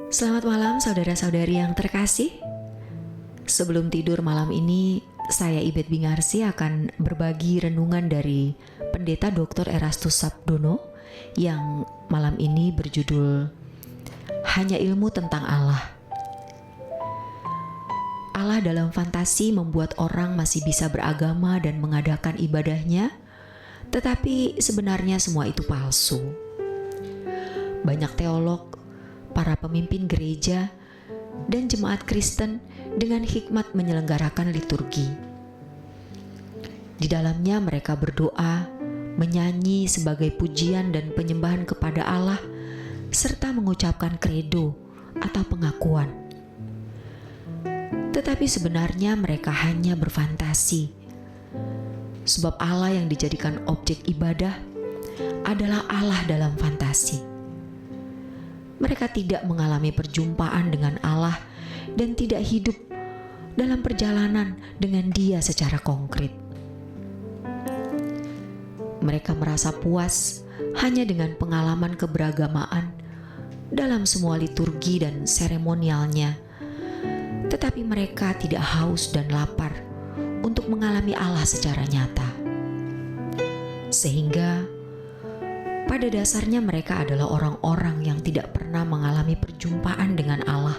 Selamat malam saudara-saudari yang terkasih. Sebelum tidur malam ini, saya Ibet Bingarsi akan berbagi renungan dari Pendeta Dr. Erastus Sabdono yang malam ini berjudul Hanya Ilmu Tentang Allah. Allah dalam fantasi membuat orang masih bisa beragama dan mengadakan ibadahnya, tetapi sebenarnya semua itu palsu. Banyak teolog, para pemimpin gereja, dan jemaat Kristen dengan hikmat menyelenggarakan liturgi. Di dalamnya mereka berdoa, menyanyi sebagai pujian dan penyembahan kepada Allah, serta mengucapkan kredo atau pengakuan. Tetapi sebenarnya mereka hanya berfantasi, sebab Allah yang dijadikan objek ibadah adalah Allah dalam fantasi. Mereka tidak mengalami perjumpaan dengan Allah dan tidak hidup dalam perjalanan dengan Dia secara konkret. Mereka merasa puas hanya dengan pengalaman keberagamaan dalam semua liturgi dan seremonialnya, tetapi mereka tidak haus dan lapar untuk mengalami Allah secara nyata. Sehingga pada dasarnya mereka adalah orang-orang yang tidak pernah mengalami perjumpaan dengan Allah.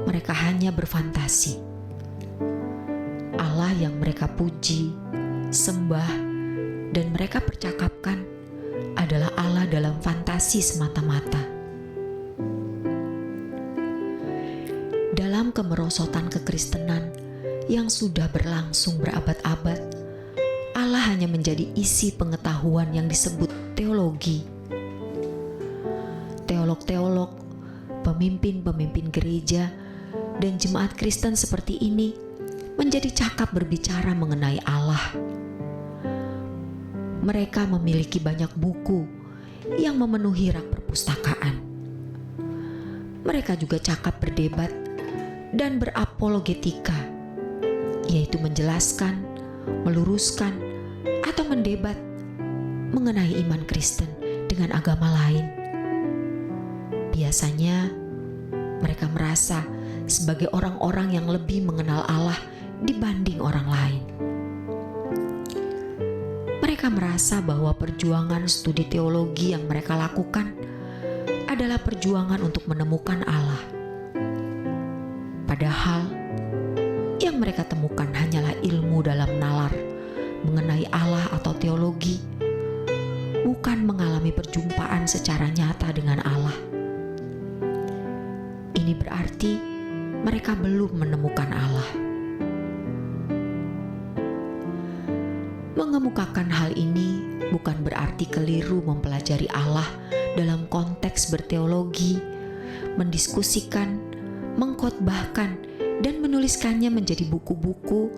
Mereka hanya berfantasi. Allah yang mereka puji, sembah, dan mereka percakapkan adalah Allah dalam fantasi semata-mata. Dalam kemerosotan kekristenan yang sudah berlangsung berabad-abad, Allah hanya menjadi isi pengetahuan yang disebut teologi. Teolog-teolog, pemimpin-pemimpin gereja, dan jemaat Kristen seperti ini menjadi cakap berbicara mengenai Allah. Mereka memiliki banyak buku yang memenuhi rak perpustakaan. Mereka juga cakap berdebat dan berapologetika, yaitu menjelaskan, meluruskan, atau mendebat mengenai iman Kristen dengan agama lain. Biasanya mereka merasa sebagai orang-orang yang lebih mengenal Allah dibanding orang lain. Mereka merasa bahwa perjuangan studi teologi yang mereka lakukan adalah perjuangan untuk menemukan Allah. Padahal yang mereka temukan hanyalah ilmu dalam nalar mengenai Allah atau teologi, bukan mengalami perjumpaan secara nyata dengan Allah. Ini berarti mereka belum menemukan Allah. Mengemukakan hal ini bukan berarti keliru mempelajari Allah dalam konteks berteologi, mendiskusikan, mengkhotbahkan, dan menuliskannya menjadi buku-buku,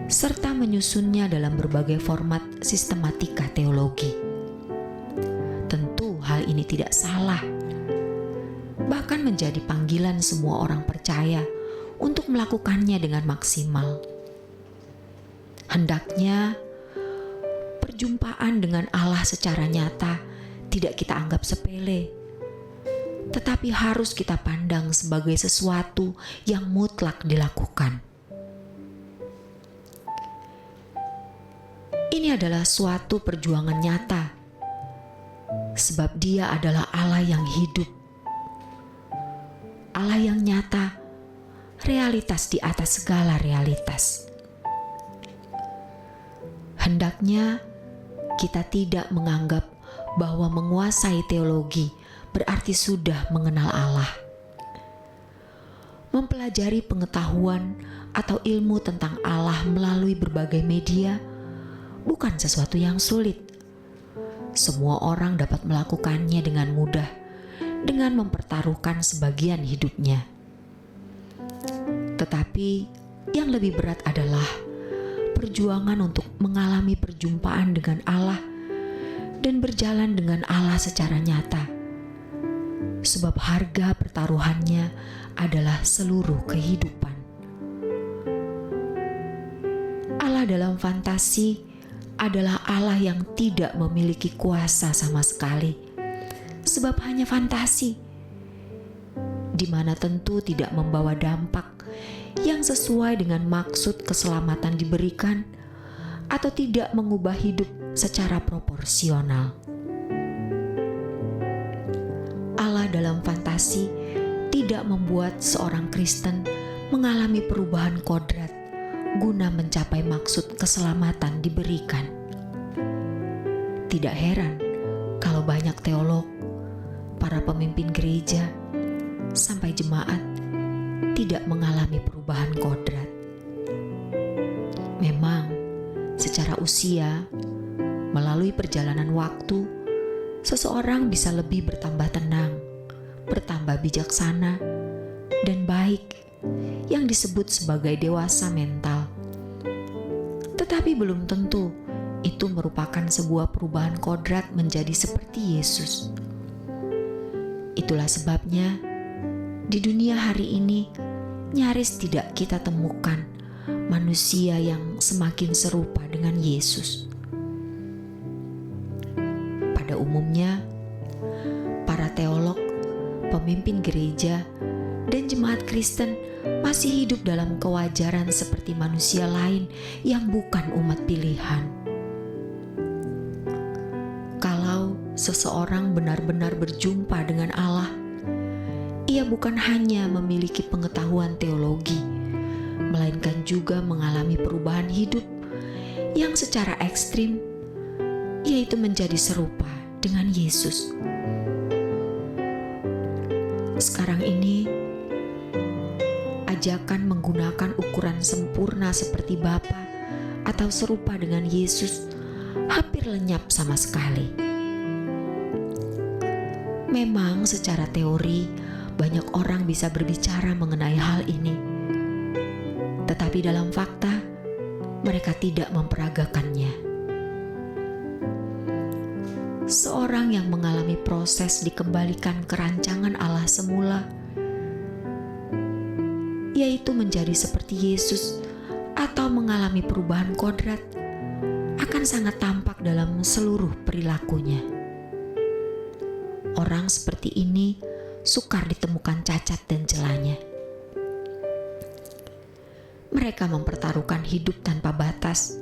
serta menyusunnya dalam berbagai format sistematika teologi. Tentu hal ini tidak salah, bahkan menjadi panggilan semua orang percaya untuk melakukannya dengan maksimal. Hendaknya perjumpaan dengan Allah secara nyata tidak kita anggap sepele, tetapi harus kita pandang sebagai sesuatu yang mutlak dilakukan. Ini adalah suatu perjuangan nyata, sebab Dia adalah Allah yang hidup, Allah yang nyata, realitas di atas segala realitas. Hendaknya kita tidak menganggap bahwa menguasai teologi berarti sudah mengenal Allah. Mempelajari pengetahuan atau ilmu tentang Allah melalui berbagai media bukan sesuatu yang sulit. Semua orang dapat melakukannya dengan mudah, dengan mempertaruhkan sebagian hidupnya. Tetapi yang lebih berat adalah perjuangan untuk mengalami perjumpaan dengan Allah dan berjalan dengan Allah secara nyata. Sebab harga pertaruhannya adalah seluruh kehidupan. Allah dalam fantasi adalah Allah yang tidak memiliki kuasa sama sekali, sebab hanya fantasi. di mana tentu tidak membawa dampak yang sesuai dengan maksud keselamatan diberikan, atau tidak mengubah hidup secara proporsional. Allah dalam fantasi tidak membuat seorang Kristen mengalami perubahan kodrat guna mencapai maksud keselamatan diberikan. Tidak heran kalau banyak teolog, para pemimpin gereja, sampai jemaat tidak mengalami perubahan kodrat. Memang, secara usia, melalui perjalanan waktu, seseorang bisa lebih bertambah tenang, bertambah bijaksana, dan baik, yang disebut sebagai dewasa mental. Tetapi belum tentu itu merupakan sebuah perubahan kodrat menjadi seperti Yesus. Itulah sebabnya di dunia hari ini nyaris tidak kita temukan manusia yang semakin serupa dengan Yesus. Pada umumnya, para teolog, pemimpin gereja, dan jemaat Kristen masih hidup dalam kewajaran seperti manusia lain yang bukan umat pilihan. Kalau seseorang benar-benar berjumpa dengan Allah, ia bukan hanya memiliki pengetahuan teologi, melainkan juga mengalami perubahan hidup yang secara ekstrim, yaitu menjadi serupa dengan Yesus. Sekarang ini, ajakan menggunakan ukuran sempurna seperti Bapa atau serupa dengan Yesus hampir lenyap sama sekali. Memang secara teori banyak orang bisa berbicara mengenai hal ini, tetapi dalam fakta mereka tidak memperagakannya. Seorang yang mengalami proses dikembalikan ke rancangan Allah semula, yaitu menjadi seperti Yesus atau mengalami perubahan kodrat, akan sangat tampak dalam seluruh perilakunya. Orang seperti ini sukar ditemukan cacat dan celahnya. Mereka mempertaruhkan hidup tanpa batas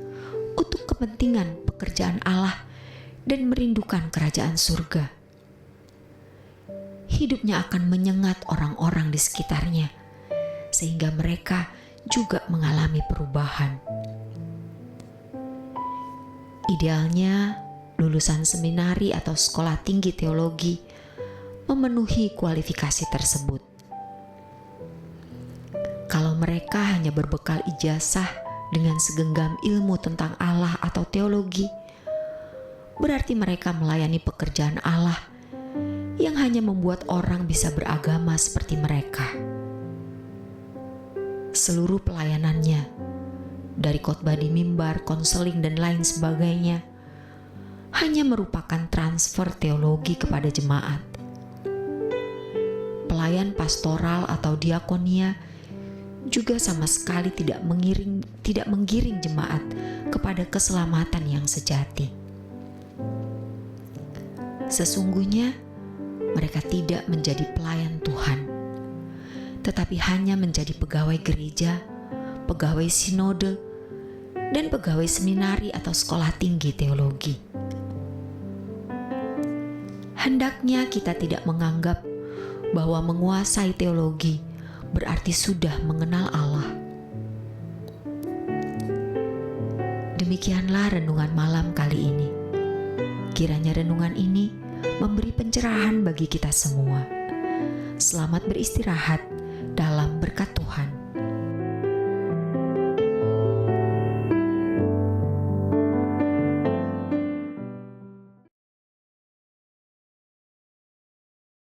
untuk kepentingan pekerjaan Allah dan merindukan kerajaan surga. Hidupnya akan menyengat orang-orang di sekitarnya, sehingga mereka juga mengalami perubahan. Idealnya, lulusan seminari atau sekolah tinggi teologi memenuhi kualifikasi tersebut. Kalau mereka hanya berbekal ijazah dengan segenggam ilmu tentang Allah atau teologi, berarti mereka melayani pekerjaan Allah yang hanya membuat orang bisa beragama seperti mereka. Seluruh pelayanannya, dari khotbah di mimbar, konseling, dan lain sebagainya, hanya merupakan transfer teologi kepada jemaat. Pelayan pastoral atau diakonia juga sama sekali tidak menggiring jemaat kepada keselamatan yang sejati. Sesungguhnya mereka tidak menjadi pelayan Tuhan, tetapi hanya menjadi pegawai gereja, pegawai sinode, dan pegawai seminari atau sekolah tinggi teologi. Hendaknya kita tidak menganggap bahwa menguasai teologi berarti sudah mengenal Allah. Demikianlah renungan malam kali ini. Kiranya renungan ini memberi pencerahan bagi kita semua. Selamat beristirahat dalam berkat Tuhan.